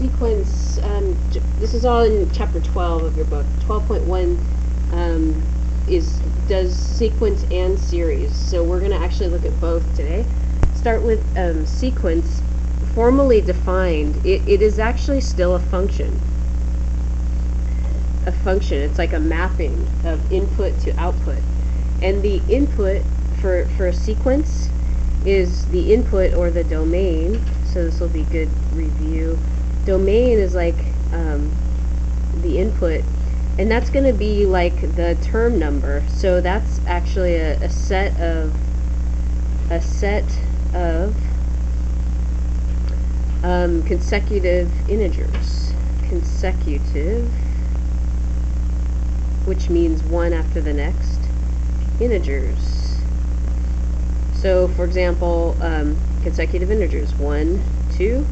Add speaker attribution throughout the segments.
Speaker 1: sequence, this is all in chapter 12 of your book. 12.1 does sequence and series. So we're going to actually look at both today. Start with sequence. Formally defined, it is actually still a function. A function. It's like a mapping of input to output. And the input for a sequence is the input or the domain. So this will be good review. Domain is like the input, and that's going to be like the term number. So that's actually a set of consecutive integers. Consecutive, which means one after the next, integers. So for example, consecutive integers, 1, 2,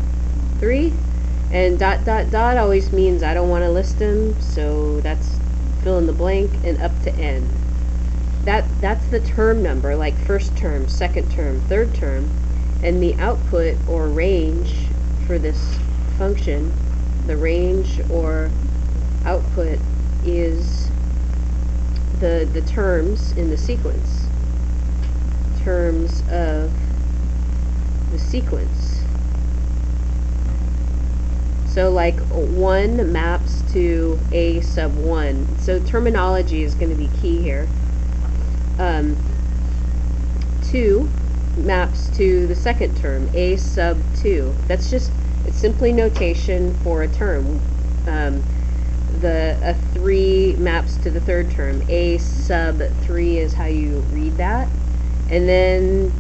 Speaker 1: 3, and ... always means I don't want to list them, so that's fill in the blank, and up to n. That's the term number, like first term, second term, third term, and the output or range for this function, the range or output is the terms in the sequence. Terms of the sequence. So like 1 maps to a sub 1. So terminology is going to be key here. 2 maps to the second term, a sub 2. That's just, it's simply notation for a term. A 3 maps to the third term. A sub 3 is how you read that. And then ...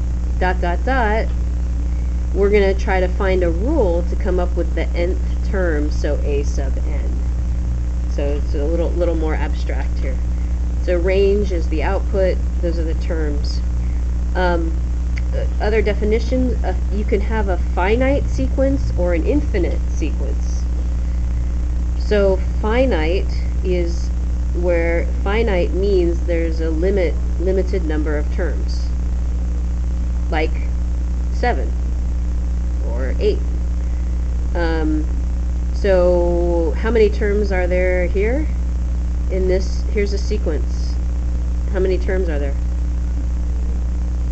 Speaker 1: we're going to try to find a rule to come up with the nth term, so a sub n. So it's a little more abstract here. So range is the output, those are the terms. Other definitions, you can have a finite sequence or an infinite sequence. So finite is where finite means there's a limited number of terms, like 7 or 8. So how many terms are there here in this? Here's a sequence. How many terms are there?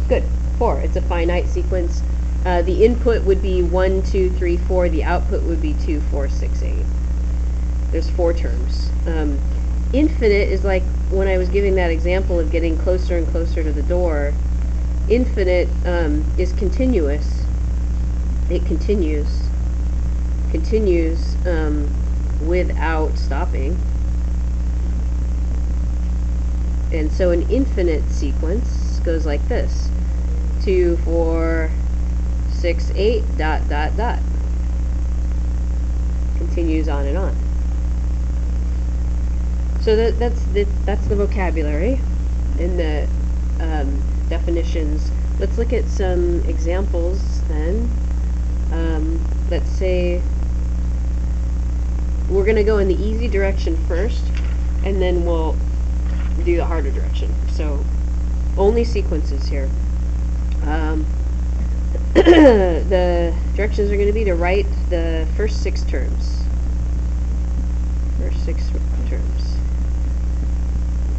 Speaker 1: Good, 4. It's a finite sequence. The input would be 1, 2, 3, 4. The output would be 2, 4, 6, 8. There's 4 terms. Infinite is like when I was giving that example of getting closer and closer to the door. Infinite is continuous. It continues without stopping. And so an infinite sequence goes like this: 2, 4, 6, 8, ... Continues on and on. So that's the vocabulary and the definitions. Let's look at some examples then. Let's say we're going to go in the easy direction first, and then we'll do the harder direction. So only sequences here. The directions are going to be to write the first 6 terms. First 6 terms.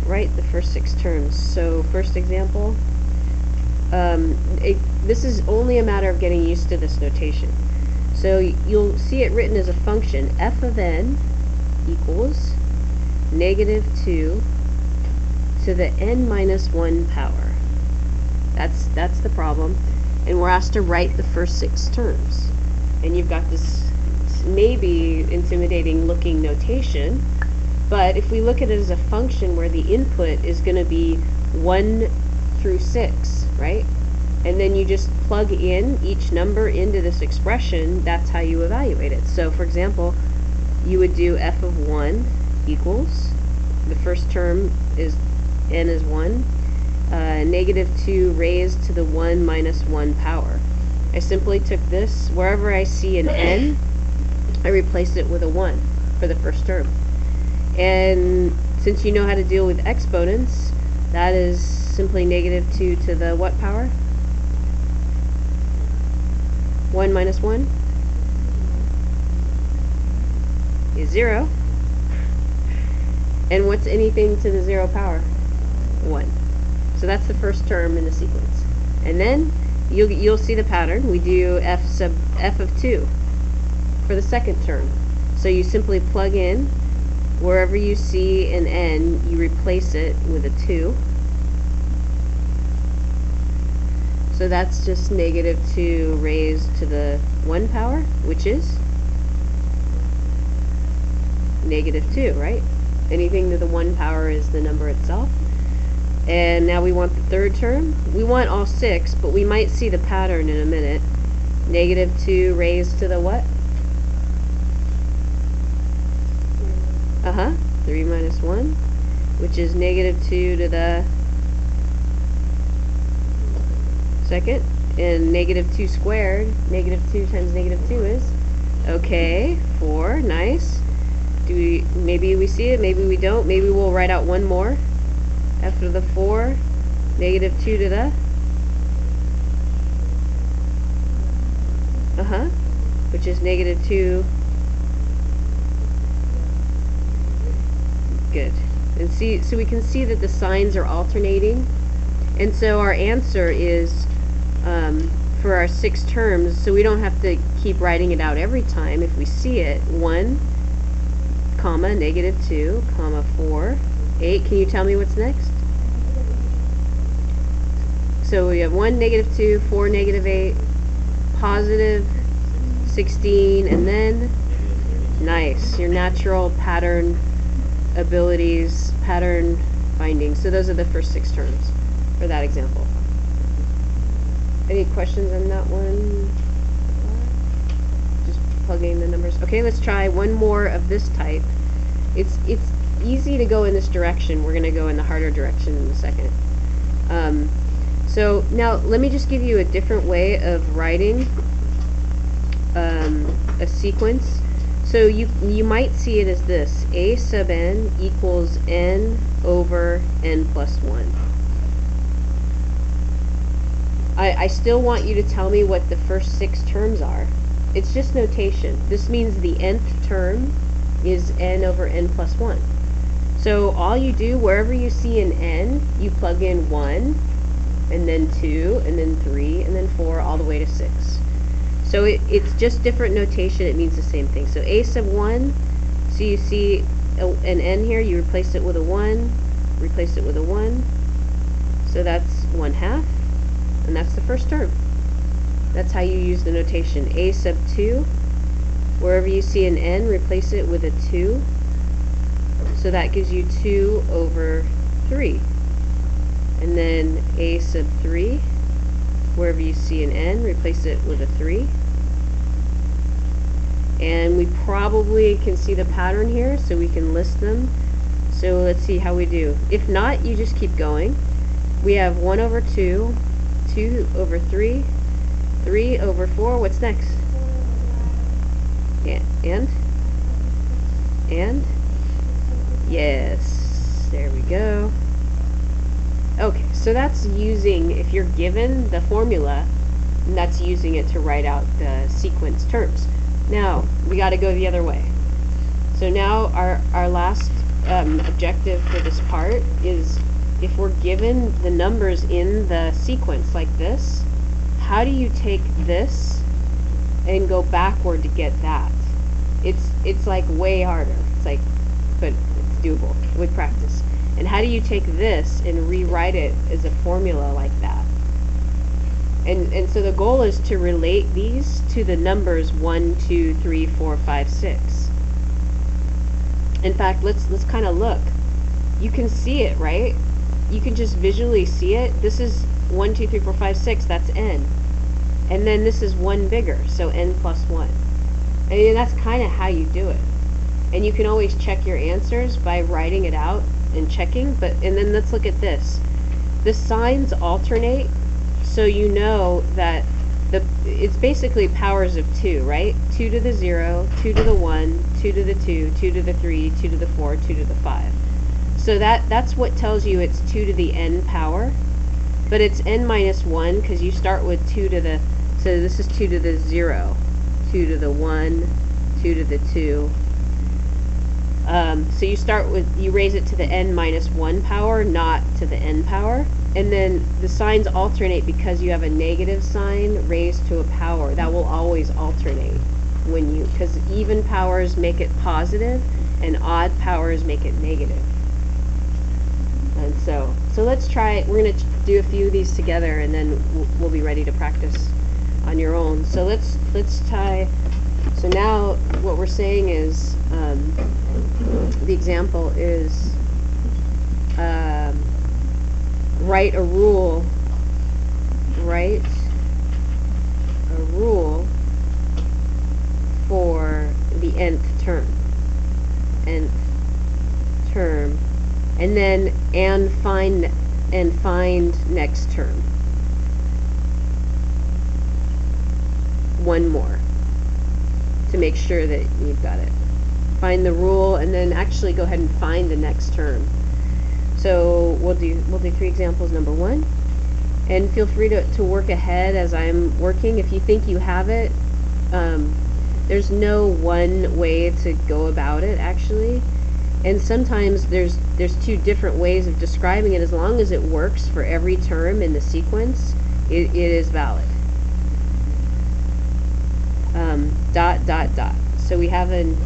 Speaker 1: Write the first 6 terms. So first example, this is only a matter of getting used to this notation. So you'll see it written as a function. F of n equals -2 to the n minus 1 power. That's the problem. And we're asked to write the first 6 terms. And you've got this maybe intimidating looking notation, but if we look at it as a function where the input is going to be 1 through 6, right? And then you just plug in each number into this expression, that's how you evaluate it. So for example, you would do f of 1 equals, the first term is n is 1, -2 raised to the 1 minus 1 power. I simply took this, wherever I see an n, I replaced it with a 1 for the first term. And since you know how to deal with exponents, that is simply -2 to the what power? 1 minus 1? 0. And what's anything to the 0 power? 1. So that's the first term in the sequence. And then you'll see the pattern. We do f of 2 for the second term. So you simply plug in wherever you see an n, you replace it with a 2. So that's just negative 2 raised to the 1 power, which is negative 2, right? Anything to the 1 power is the number itself. And now we want the third term. We want all 6, but we might see the pattern in a minute. Negative 2 raised to the what? 3 minus 1, which is negative 2 to the second. And negative 2 squared, negative 2 times negative 2 is? Okay, 4, nice. Maybe we see it, maybe we don't. Maybe we'll write out one more. F to the 4, negative 2 to the? Which is negative 2. Good. And so we can see that the signs are alternating. And so our answer is, for our 6 terms, so we don't have to keep writing it out every time. If we see it, 1, comma, negative 2, comma, 4, 8. Can you tell me what's next? So we have 1, negative 2, 4, negative 8, positive 16, and then, nice, your natural pattern abilities, pattern finding. So those are the first 6 terms for that example. Any questions on that one? Just plugging the numbers. Okay, let's try one more of this type. It's easy to go in this direction. We're going to go in the harder direction in a second. So now let me just give you a different way of writing a sequence. So you might see it as this: a sub n equals n over n plus 1. I still want you to tell me what the first 6 terms are. It's just notation. This means the nth term is n over n plus 1. So all you do, wherever you see an n, you plug in 1, and then 2, and then 3, and then 4, all the way to 6. So it's just different notation. It means the same thing. So a sub 1, so you see an n here, you replace it with a 1, replace it with a 1. So that's 1/2, and that's the first term. That's how you use the notation. A sub 2, wherever you see an n, replace it with a 2. So that gives you 2 over 3. And then a sub 3, wherever you see an n, replace it with a 3. And we probably can see the pattern here, so we can list them. So let's see how we do. If not, you just keep going. We have 1 over 2, 2 over 3, 3 over 4. What's next? And? Yes. There we go. Okay, so that's using, if you're given the formula, that's using it to write out the sequence terms. Now, we got to go the other way. So now our last objective for this part is, if we're given the numbers in the sequence like this, how do you take this and go backward to get that? It's like way harder. It's like, but it's doable with practice. And how do you take this and rewrite it as a formula like that? And so the goal is to relate these to the numbers 1, 2, 3, 4, 5, 6. In fact, let's kind of look. You can see it, right? You can just visually see it. This is 1, 2, 3, 4, 5, 6. That's n. And then this is 1 bigger, so n plus 1. And that's kind of how you do it. And you can always check your answers by writing it out and checking. And then let's look at this. The signs alternate, so you know that it's basically powers of 2, right? 2 to the 0, 2 to the 1, 2 to the 2, 2 to the 3, 2 to the 4, 2 to the 5. So that's what tells you it's 2 to the n power. But it's n minus 1 because you start with 2 to the, so this is 2 to the 0, 2 to the 1, 2 to the 2, So you start with, you raise it to the n minus 1 power, not to the n power. And then the signs alternate because you have a negative sign raised to a power. That will always alternate when you, because even powers make it positive and odd powers make it negative. And so let's try, we're going to do a few of these together, and then we'll be ready to practice on your own. So let's try, so now what we're saying is, the example is, write a rule for the nth term, and then find next term. One more to make sure that you've got it. Find the rule, and then actually go ahead and find the next term. So we'll do 3 examples. Number 1, and feel free to work ahead as I'm working. If you think you have it, there's no one way to go about it actually, and sometimes there's 2 different ways of describing it. As long as it works for every term in the sequence, it is valid. Dot dot dot. So we have an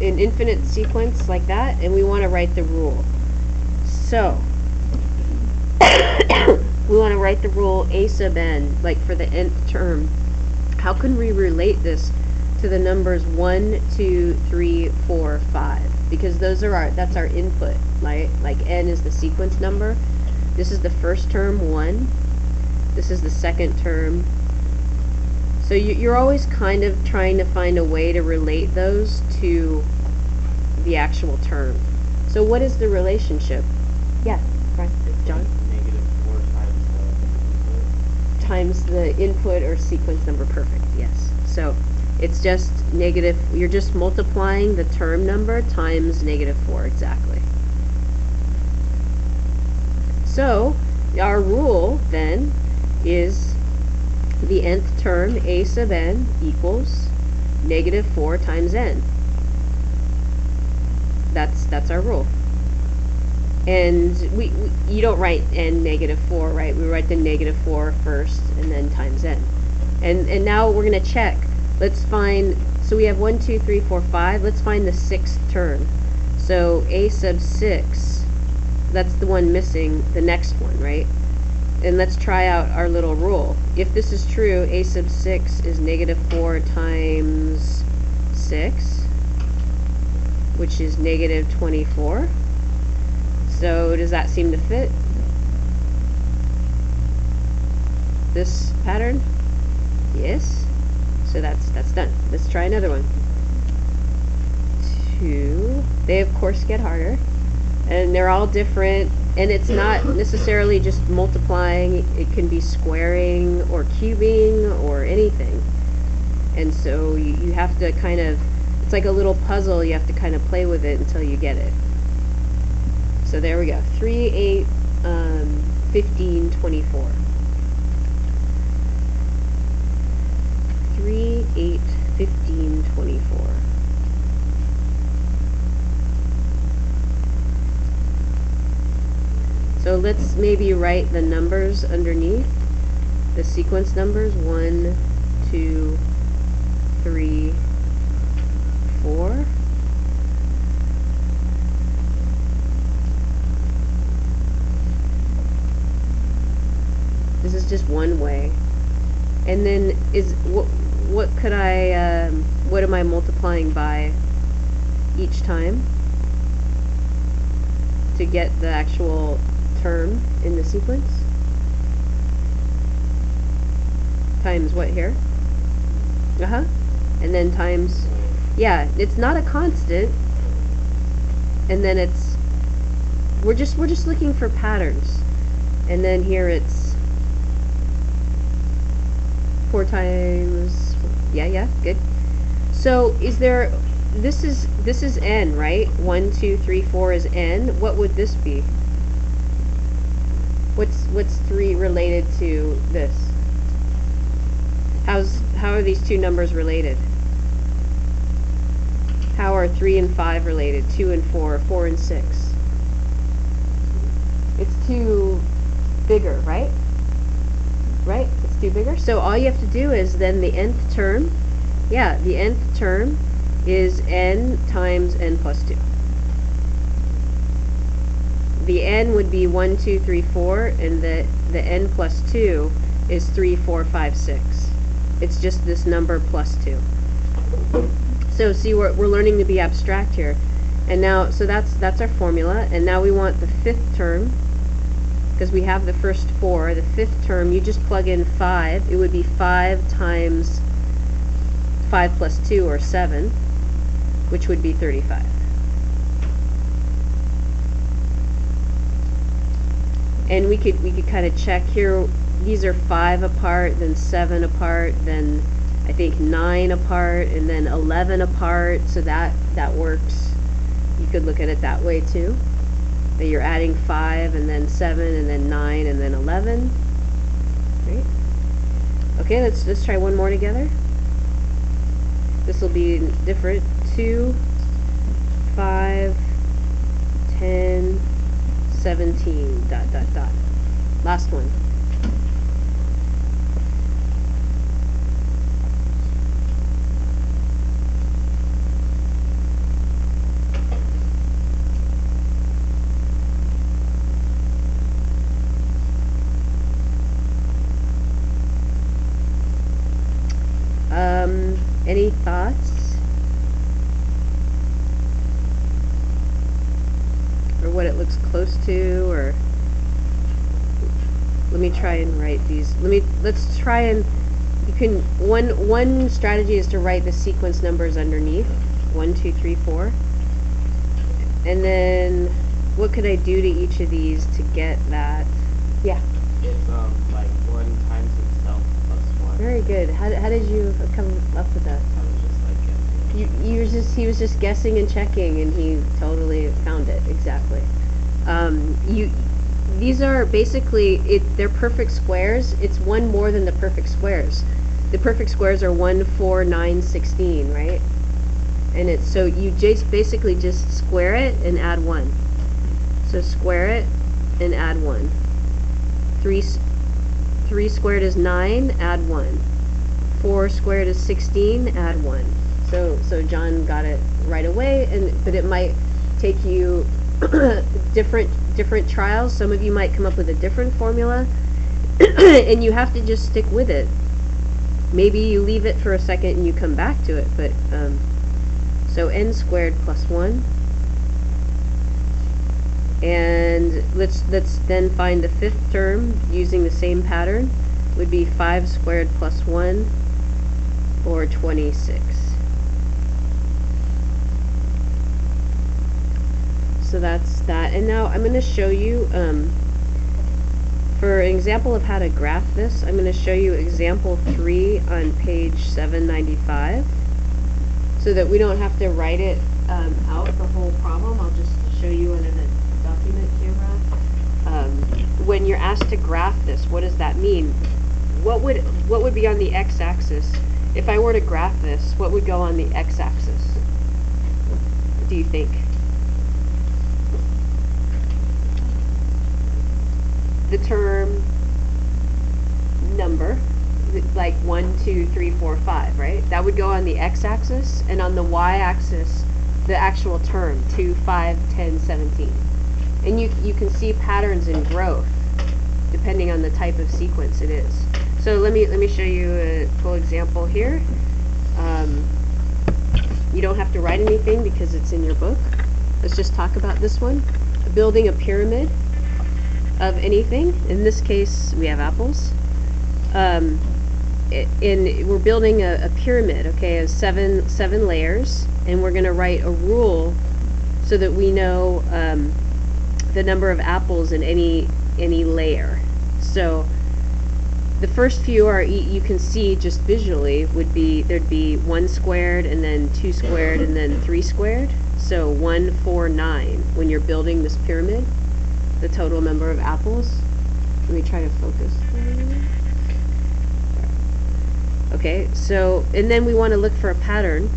Speaker 1: infinite sequence like that, and we want to write the rule. So we want to write the rule a sub n, like for the nth term. How can we relate this to the numbers 1, 2, 3, 4, 5? Because those are that's our input, right? Like n is the sequence number. This is the first term, 1. This is the second term. So you're always kind of trying to find a way to relate those to the actual term. So what is the relationship? Yeah, right, John? Times the input or sequence number. Perfect, yes. So it's just negative, you're just multiplying the term number times -4, exactly. So our rule then is the nth term, a sub n, equals -4 times n. That's our rule. And you don't write n -4, right? We write the -4 first and then times n. And now we're going to check. Let's find, so we have 1, 2, 3, 4, 5. Let's find the 6th term. So a sub 6, that's the one missing, the next one, right? And let's try out our little rule. If this is true, a sub 6 is -4 times 6, which is -24. So does that seem to fit this pattern? Yes. So that's done. Let's try another one. 2. They of course get harder, and they're all different. And it's not necessarily just multiplying, it can be squaring or cubing or anything. And so you have to kind of, it's like a little puzzle, you have to kind of play with it until you get it. So there we go, 3, 8, 15, 24. 3, 8, 15, 24. So let's maybe write the numbers underneath, the sequence numbers, 1, 2, 3, 4. This is just one way. And then what could I, what am I multiplying by each time to get the actual term in the sequence? Times what here? And then times, yeah, it's not a constant. And then it's, we're just looking for patterns. And then here it's 4 times, yeah, good. So is there, this is n, right? 1, 2, 3, 4 is n. What would this be? What's 3 related to this? How are these two numbers related? How are 3 and 5 related? 2 and 4, 4 and 6. It's 2 bigger, right? Right? It's 2 bigger. So all you have to do is then the nth term, yeah, the nth term is n times n plus 2. The n would be 1, 2, 3, 4, and the n plus 2 is 3, 4, 5, 6. It's just this number plus 2. So see, we're learning to be abstract here. And now, so that's our formula, and now we want the 5th term, because we have the first 4. The 5th term, you just plug in 5. It would be 5 times 5 plus 2, or 7, which would be 35. And we could kind of check here. These are 5 apart, then 7 apart, then I think 9 apart, and then 11 apart. So that works. You could look at it that way too. That you're adding 5 and then 7 and then 9 and then 11. Right? Okay, let's try one more together. This will be different. 2, 5, 10, 17, ... Last one. Any thoughts? Or what it looks close to, or let me try and write these. Let's try and, you can, one strategy is to write the sequence numbers underneath. 1, 2, 3, 4. And then what could I do to each of these to get that? Yeah.
Speaker 2: It's like 1 times itself plus 1.
Speaker 1: Very good. How did you come up with that?
Speaker 2: I was just like guessing.
Speaker 1: He was just guessing and checking, and he totally found it exactly. These are basically they're perfect squares. It's one more than the perfect squares. The perfect squares are 1, 4, 9, 16, right? And it's so you basically just square it and add 1. So square it and add 1. 3 squared is 9, add 1. 4 squared is 16, add 1. So John got it right away, but it might take you different trials. Some of you might come up with a different formula, and you have to just stick with it. Maybe you leave it for a second and you come back to it, but so n squared plus 1. And let's then find the 5th term using the same pattern. Would be 5 squared plus 1, or 26. So that's that. And now I'm going to show you, for an example of how to graph this, I'm going to show you example 3 on page 795, so that we don't have to write it out, the whole problem. I'll just show you in a document camera. When you're asked to graph this, what does that mean? What would be on the x-axis? If I were to graph this, what would go on the x-axis? What do you think? The term number, like 1, 2, 3, 4, 5, right? That would go on the x-axis, and on the y-axis, the actual term, 2, 5, 10, 17. And you can see patterns in growth, depending on the type of sequence it is. So let me show you a full example here. You don't have to write anything because it's in your book. Let's just talk about this one. Building a pyramid of anything. In this case, we have apples. And we're building a pyramid, okay, of seven layers, and we're going to write a rule so that we know the number of apples in any layer. So the first few are, you can see just visually, there'd be 1 squared, and then 2 squared, and then 3 squared. So 1, 4, 9 when you're building this pyramid, the total number of apples. Let me try to focus. Okay, so, and then we want to look for a pattern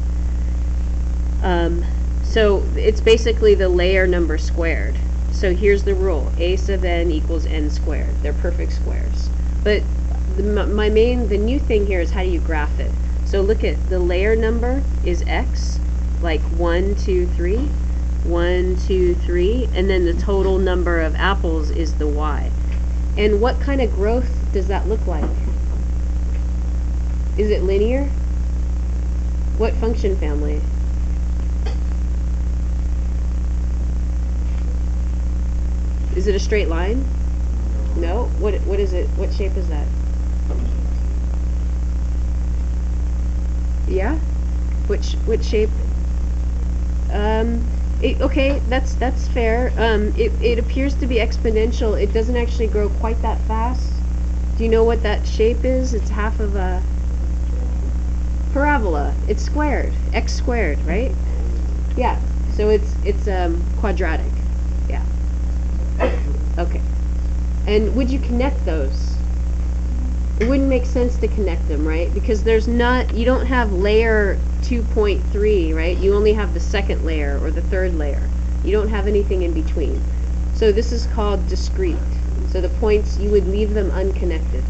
Speaker 1: So it's basically the layer number squared. So here's the rule: a sub n equals n squared. They're perfect squares. But the new thing here is how do you graph it? So look at the layer number is x, like 1, 2, 3, 1, 2, 3, and then the total number of apples is the y. And what kind of growth does that look like? Is it linear? What function family? Is it a straight line? No. What is it? What shape is that? Yeah? Which shape? Okay, that's fair. It appears to be exponential. It doesn't actually grow quite that fast. Do you know what that shape is? It's half of a parabola. It's squared. X squared, right? Yeah. So it's quadratic. Yeah. Okay. And would you connect those? It wouldn't make sense to connect them, right? Because you don't have layer 2.3, right? You only have the second layer or the third layer. You don't have anything in between. So this is called discrete. So the points, you would leave them unconnected.